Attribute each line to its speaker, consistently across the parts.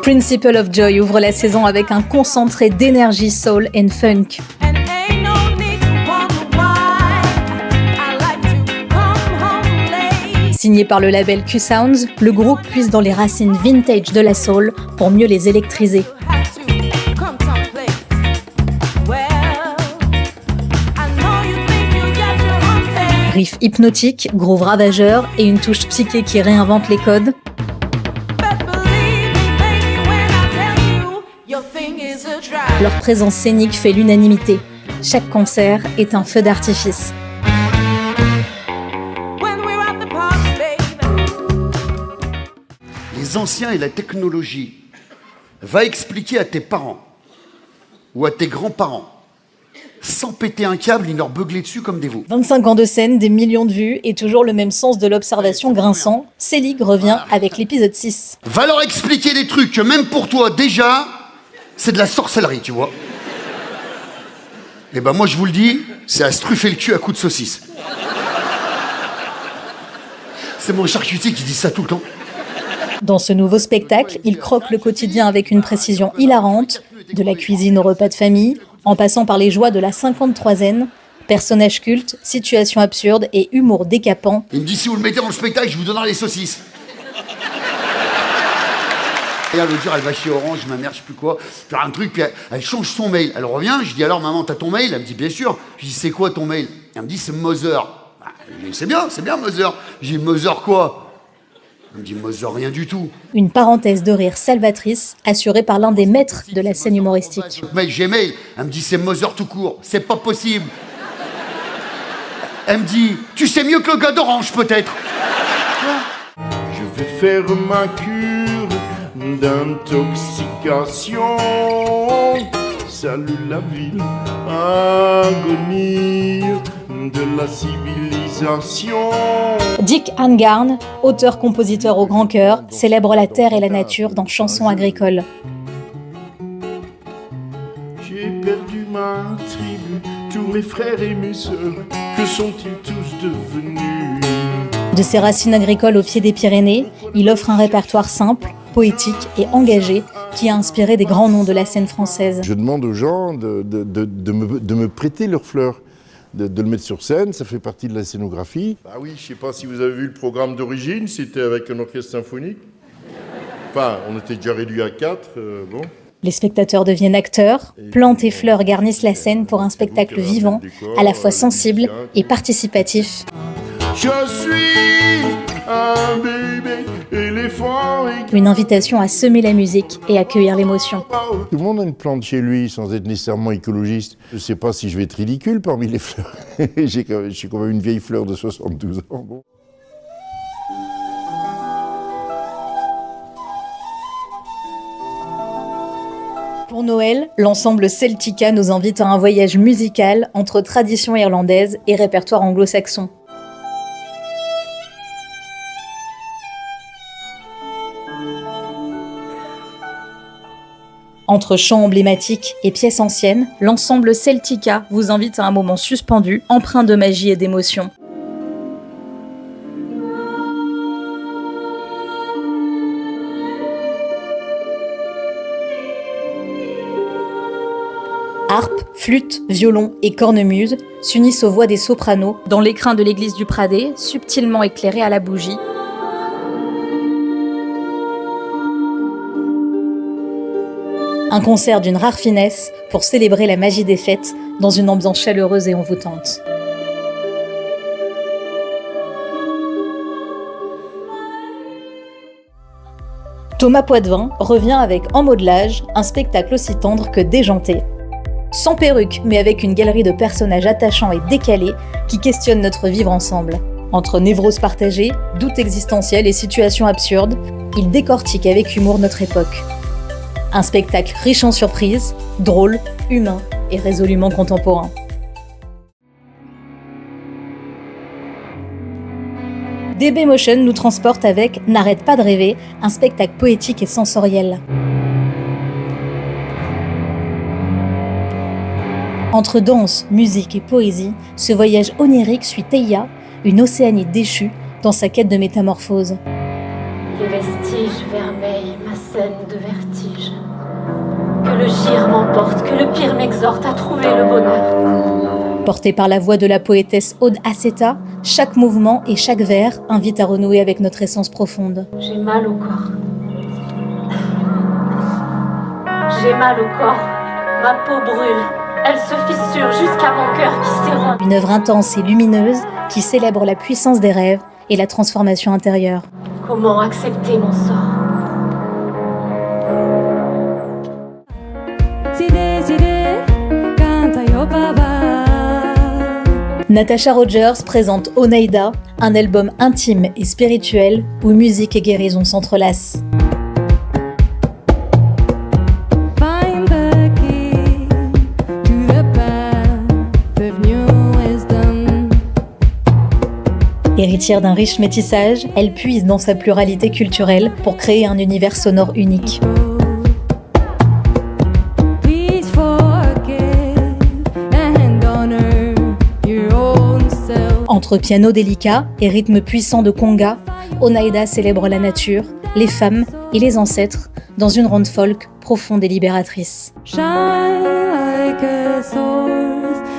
Speaker 1: Principle of Joy ouvre la saison avec un concentré d'énergie soul and funk. Signé par le label Q-Sounds, le groupe puise dans les racines vintage de la soul pour mieux les électriser. Riff hypnotique, groove ravageur et une touche psyché qui réinvente les codes. Leur présence scénique fait l'unanimité. Chaque concert est un feu d'artifice.
Speaker 2: Les anciens et la technologie. Va expliquer à tes parents ou à tes grands-parents, sans péter un câble, ni leur beugler dessus comme des veaux.
Speaker 1: 25 ans de scène, des millions de vues et toujours le même sens de l'observation grinçant. Selig revient avec l'épisode 6.
Speaker 2: Va leur expliquer des trucs que même pour toi, déjà, c'est de la sorcellerie, tu vois. Et ben moi, je vous le dis, c'est à se truffer le cul à coups de saucisse. C'est mon charcutier qui dit ça tout le temps.
Speaker 1: Dans ce nouveau spectacle, il croque le quotidien avec une précision hilarante, de la cuisine au repas de famille, en passant par les joies de la 53aine, personnages cultes, situations absurdes et humour décapant.
Speaker 2: Il me dit, si vous le mettez dans le spectacle, je vous donnerai les saucisses. Regarde, l'autre jour, elle va chez Orange, ma mère, je sais plus quoi, faire un truc, puis elle change son mail. Elle revient, je dis, alors maman, t'as ton mail? Elle me dit, bien sûr. Je dis, c'est quoi ton mail? Elle me dit, c'est Mother. Je dis, c'est bien Mother. Je dis, Mother quoi? Elle me dit, Mother, rien du tout.
Speaker 1: Une parenthèse de rire salvatrice, assurée par l'un des maîtres de la scène humoristique.
Speaker 2: Mail, j'ai mail. Elle me dit, c'est Mother tout court. C'est pas possible. Elle me dit, tu sais mieux que le gars d'Orange, peut-être.
Speaker 3: Je vais faire ma cure d'intoxication. Salut la ville, agonie de la civilisation.
Speaker 1: Dick Angarn, auteur-compositeur au grand cœur, célèbre la terre et la nature dans Chansons agricoles.
Speaker 3: J'ai perdu ma tribu, tous mes frères et mes sœurs, que sont-ils tous devenus?
Speaker 1: De ses racines agricoles au pied des Pyrénées, il offre un répertoire simple, poétique et engagé qui a inspiré des grands noms de la scène française.
Speaker 3: Je demande aux gens de me prêter leurs fleurs, de le mettre sur scène, ça fait partie de la scénographie. Ah oui, je ne sais pas si vous avez vu le programme d'origine, c'était avec un orchestre symphonique. Enfin, on était déjà réduit à 4, bon.
Speaker 1: Les spectateurs deviennent acteurs, plantes et fleurs garnissent la scène pour un spectacle vivant, à la fois sensible et participatif.
Speaker 3: Je suis un bébé éléphant.
Speaker 1: Une invitation à semer la musique et accueillir l'émotion.
Speaker 3: Tout le monde a une plante chez lui sans être nécessairement écologiste. Je ne sais pas si je vais être ridicule parmi les fleurs. Je suis quand même une vieille fleur de 72 ans. Bon.
Speaker 1: Pour Noël, l'ensemble Celtica nous invite à un voyage musical entre tradition irlandaise et répertoire anglo-saxon. Entre chants emblématiques et pièces anciennes, l'ensemble Celtica vous invite à un moment suspendu, empreint de magie et d'émotion. Harpe, flûte, violon et cornemuse s'unissent aux voix des sopranos dans l'écrin de l'église du Pradet, subtilement éclairé à la bougie. Un concert d'une rare finesse pour célébrer la magie des fêtes dans une ambiance chaleureuse et envoûtante. Thomas Poitvin revient avec En modelage, un spectacle aussi tendre que déjanté. Sans perruque, mais avec une galerie de personnages attachants et décalés qui questionnent notre vivre ensemble. Entre névrose partagée, doutes existentiels et situations absurdes, il décortique avec humour notre époque. Un spectacle riche en surprises, drôle, humain et résolument contemporain. DB Motion nous transporte avec N'arrête pas de rêver, un spectacle poétique et sensoriel. Entre danse, musique et poésie, ce voyage onirique suit Theia, une Océanie déchue, dans sa quête de métamorphose.
Speaker 4: Les vestiges vermeils, ma scène de vertige. le gire m'emporte, que le pire m'exhorte à trouver le bonheur.
Speaker 1: Porté par la voix de la poétesse Aude Aceta, chaque mouvement et chaque vers invite à renouer avec notre essence profonde.
Speaker 4: J'ai mal au corps. J'ai mal au corps. Ma peau brûle. Elle se fissure jusqu'à mon cœur qui s'érompt.
Speaker 1: Une œuvre intense et lumineuse qui célèbre la puissance des rêves et la transformation intérieure.
Speaker 4: Comment accepter mon sort?
Speaker 1: Natasha Rogers présente Oneida, un album intime et spirituel où musique et guérison s'entrelacent. Héritière d'un riche métissage, elle puise dans sa pluralité culturelle pour créer un univers sonore unique. Entre piano délicat et rythme puissant de conga, Oneida célèbre la nature, les femmes et les ancêtres dans une ronde folk profonde et libératrice.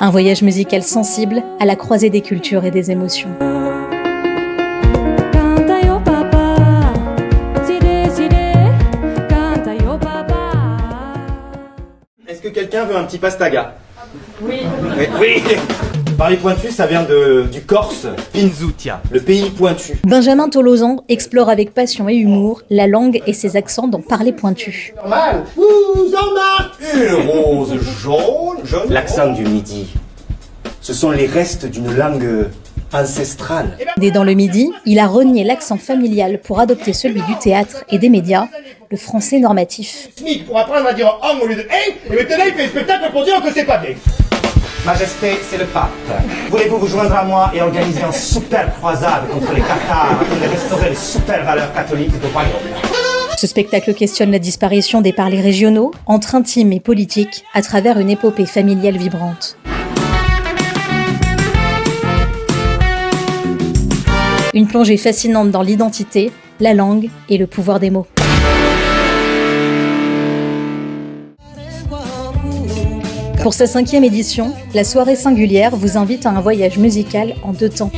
Speaker 1: Un voyage musical sensible à la croisée des cultures et des émotions.
Speaker 5: Est-ce que quelqu'un veut un petit pastaga?
Speaker 4: Oui.
Speaker 5: Oui. Parler pointu, ça vient du Corse, Pinzutia, le pays pointu.
Speaker 1: Benjamin Tolosan explore avec passion et humour la langue et ses accents dans Parler pointu.
Speaker 5: Normal. Jean-Marc. Une rose jaune. L'accent du Midi. Ce sont les restes d'une langue ancestrale.
Speaker 1: Dès dans le Midi, il a renié l'accent familial pour adopter celui du théâtre et des médias, le français normatif.
Speaker 5: SMIC pour apprendre à dire homme au lieu de hey, et maintenant il fait un spectacle pour dire que c'est pas bien. Majesté, c'est le pape. Voulez-vous vous joindre à moi et organiser un super croisade contre les Cathares afin de restaurer les super valeurs catholiques du royaume?
Speaker 1: Ce spectacle questionne la disparition des parlers régionaux, entre intime et politique, à travers une épopée familiale vibrante. Une plongée fascinante dans l'identité, la langue et le pouvoir des mots. Pour sa 5e édition, la soirée singulière vous invite à un voyage musical en 2 temps.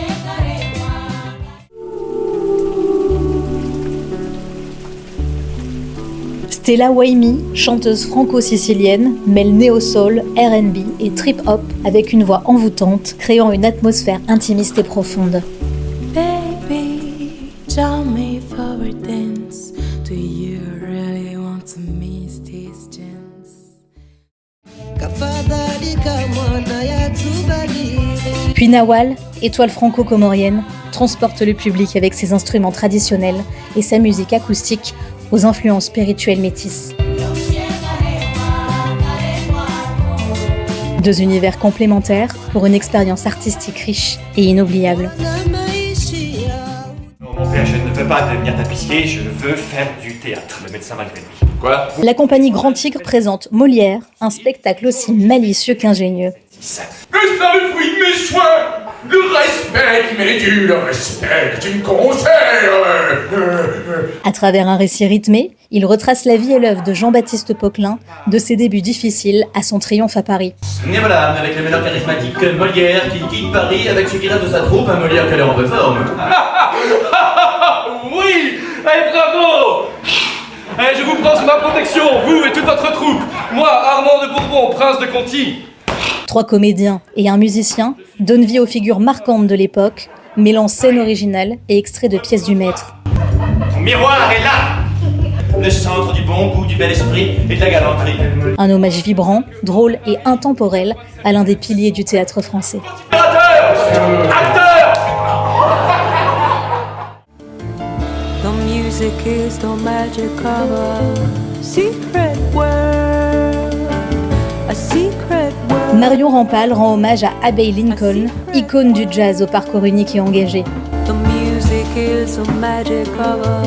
Speaker 1: Stella Waimi, chanteuse franco-sicilienne, mêle néo-soul, R&B et trip-hop avec une voix envoûtante, créant une atmosphère intimiste et profonde.
Speaker 6: Baby, tell me for a dance. Do you really want to miss this chance?
Speaker 1: Puis Nawal, étoile franco-comorienne, transporte le public avec ses instruments traditionnels et sa musique acoustique aux influences spirituelles métisses. 2 univers complémentaires pour une expérience artistique riche et inoubliable.
Speaker 7: Mon père, je ne veux pas devenir tapissier, je veux faire du théâtre. Le médecin malgré lui. Quoi?
Speaker 1: La compagnie Grand Tigre présente Molière, un spectacle aussi malicieux qu'ingénieux.
Speaker 7: Est-ce le fruit de mes choix? Le respect qui m'est dû, le respect que tu me conseilles.
Speaker 1: À travers un récit rythmé, il retrace la vie et l'œuvre de Jean-Baptiste Poquelin, de ses débuts difficiles à son triomphe à Paris.
Speaker 7: Et voilà, avec le meneur charismatique, Molière qui quitte Paris avec ce qui reste de sa troupe, un Molière qui a l'air en réforme. Oui! Bravo! Je vous prends sous ma protection, vous et toute votre troupe. Moi, Armand de Bourbon, prince de Conti.
Speaker 1: 3 comédiens et un musicien donnent vie aux figures marquantes de l'époque, mêlant scène originale et extraits de pièces du maître.
Speaker 7: Ton miroir est là! Le centre du bon goût, du bel esprit et de la galanterie.
Speaker 1: Un hommage vibrant, drôle et intemporel à l'un des piliers du théâtre français.
Speaker 7: Acteur!
Speaker 6: The music is the magic of a secret world. A secret world.
Speaker 1: Marion Rampal rend hommage à Abbey Lincoln, icône du jazz au parcours unique et engagé.
Speaker 6: The music is the magic of a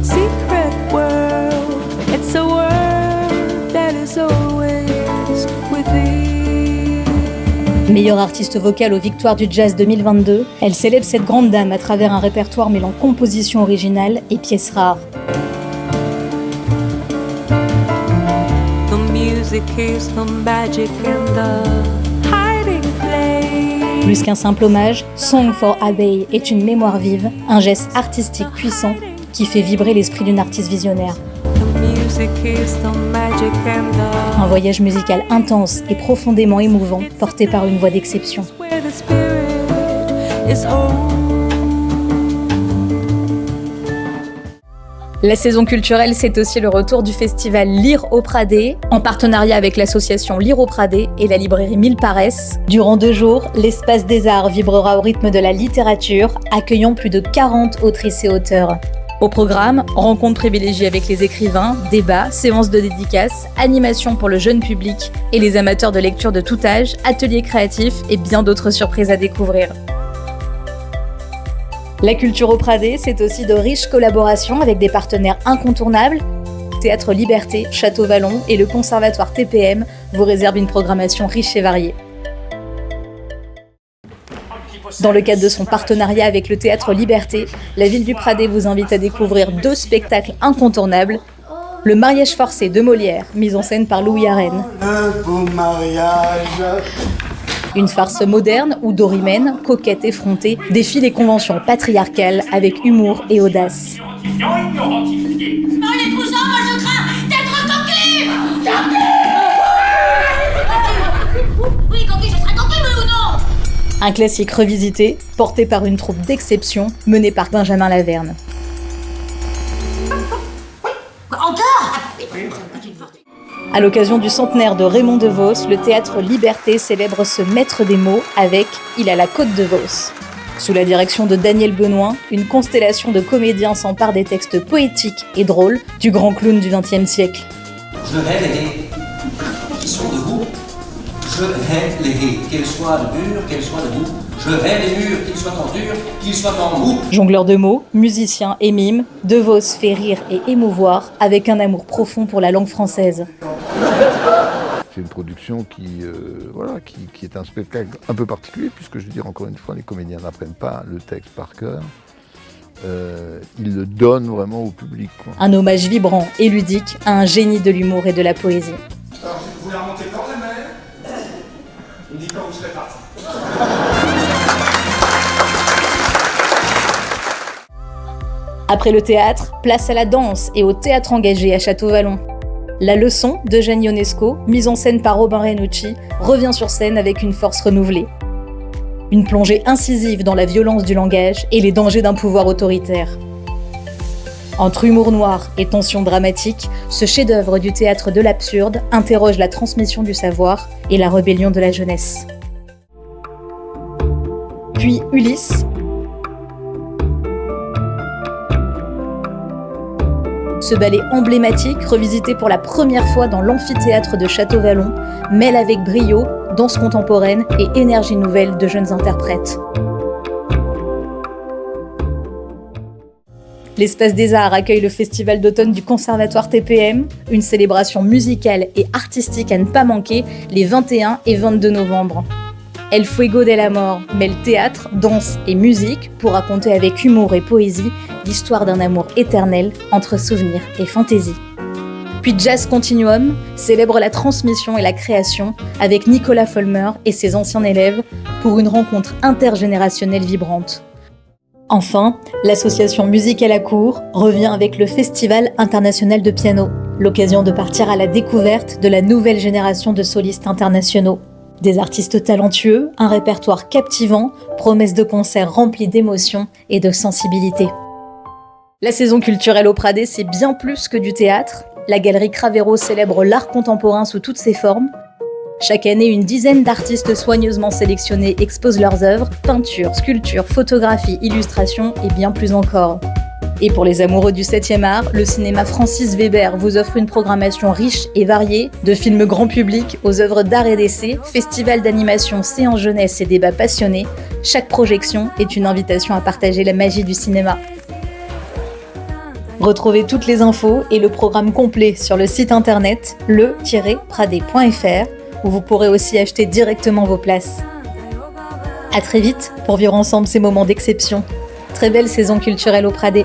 Speaker 6: secret world. It's a world that is always within.
Speaker 1: Meilleure artiste vocale aux Victoires du Jazz 2022, elle célèbre cette grande dame à travers un répertoire mêlant composition originale et pièces rares.
Speaker 6: music is the magic and the hiding place.
Speaker 1: Plus qu'un simple hommage, Song for Abbey est une mémoire vive, un geste artistique puissant qui fait vibrer l'esprit d'une artiste visionnaire.
Speaker 6: The music is the magic and the
Speaker 1: Un voyage musical intense et profondément émouvant, porté par une voix d'exception.
Speaker 6: where the spirit is whole.
Speaker 1: La saison culturelle, c'est aussi le retour du festival Lire au Pradé, en partenariat avec l'association Lire au Pradé et la librairie Mille Paresse. Durant 2 jours, l'espace des arts vibrera au rythme de la littérature, accueillant plus de 40 autrices et auteurs. Au programme, rencontres privilégiées avec les écrivains, débats, séances de dédicaces, animations pour le jeune public et les amateurs de lecture de tout âge, ateliers créatifs et bien d'autres surprises à découvrir. La culture au Pradé, c'est aussi de riches collaborations avec des partenaires incontournables. Théâtre Liberté, Château-Vallon et le Conservatoire TPM vous réservent une programmation riche et variée. Dans le cadre de son partenariat avec le Théâtre Liberté, la ville du Pradé vous invite à découvrir 2 spectacles incontournables. Le mariage forcé de Molière, mise en scène par Louis Arène.
Speaker 2: Le beau mariage.
Speaker 1: Une farce moderne où Dorimène, coquette effrontée, défie les conventions patriarcales avec humour et audace.
Speaker 8: En l'épousant, moi je crains d'être coquille. Oui, coquille, je serai coquille, oui ou non?
Speaker 1: Un classique revisité, porté par une troupe d'exception menée par Benjamin Laverne.
Speaker 8: Encore?
Speaker 1: À l'occasion du centenaire de Raymond DeVos, le Théâtre Liberté célèbre ce maître des mots avec « Il a la côte de Vos ». Sous la direction de Daniel Benoît, une constellation de comédiens s'empare des textes poétiques et drôles du grand clown du XXe siècle.
Speaker 9: Je hais les haies qui sont debout. Je hais les haies, qu'elles soient dures, qu'elles soient debout. Je hais les murs, qu'ils soient en dur, qu'ils soient en mou.
Speaker 1: Jongleur de mots, musicien et mime, DeVos fait rire et émouvoir avec un amour profond pour la langue française.
Speaker 10: C'est une production qui est un spectacle un peu particulier, puisque je veux dire encore une fois, les comédiens n'apprennent pas le texte par cœur. Ils le donnent vraiment au public, quoi.
Speaker 1: Un hommage vibrant et ludique à un génie de l'humour et de la poésie.
Speaker 5: Alors, vous voulez remonter quand, la mer? Il dit quand vous serez parti.
Speaker 1: Après le théâtre, place à la danse et au théâtre engagé à Château-Vallon. La leçon d'Eugène Ionesco, mise en scène par Robin Renucci, revient sur scène avec une force renouvelée. Une plongée incisive dans la violence du langage et les dangers d'un pouvoir autoritaire. Entre humour noir et tension dramatique, ce chef-d'œuvre du théâtre de l'absurde interroge la transmission du savoir et la rébellion de la jeunesse. Puis Ulysse, ce ballet emblématique, revisité pour la première fois dans l'amphithéâtre de Château-Vallon, mêle avec brio danse contemporaine et énergie nouvelle de jeunes interprètes. L'Espace des Arts accueille le festival d'automne du Conservatoire TPM, une célébration musicale et artistique à ne pas manquer les 21 et 22 novembre. El Fuego del Amor mêle théâtre, danse et musique pour raconter avec humour et poésie l'histoire d'un amour éternel entre souvenirs et fantaisie. Puis Jazz Continuum célèbre la transmission et la création avec Nicolas Folmer et ses anciens élèves pour une rencontre intergénérationnelle vibrante. Enfin, l'association Musique à la Cour revient avec le Festival international de piano, l'occasion de partir à la découverte de la nouvelle génération de solistes internationaux. Des artistes talentueux, un répertoire captivant, promesses de concerts remplis d'émotions et de sensibilité. La saison culturelle au Pradé, c'est bien plus que du théâtre. La galerie Cravero célèbre l'art contemporain sous toutes ses formes. Chaque année, une dizaine d'artistes soigneusement sélectionnés exposent leurs œuvres, peintures, sculptures, photographies, illustrations et bien plus encore. Et pour les amoureux du 7e art, le cinéma Francis Weber vous offre une programmation riche et variée, de films grand public aux œuvres d'art et d'essai, festivals d'animation, séances jeunesse et débats passionnés. Chaque projection est une invitation à partager la magie du cinéma. Retrouvez toutes les infos et le programme complet sur le site internet le-pradé.fr où vous pourrez aussi acheter directement vos places. À très vite pour vivre ensemble ces moments d'exception. Très belle saison culturelle au Pradé.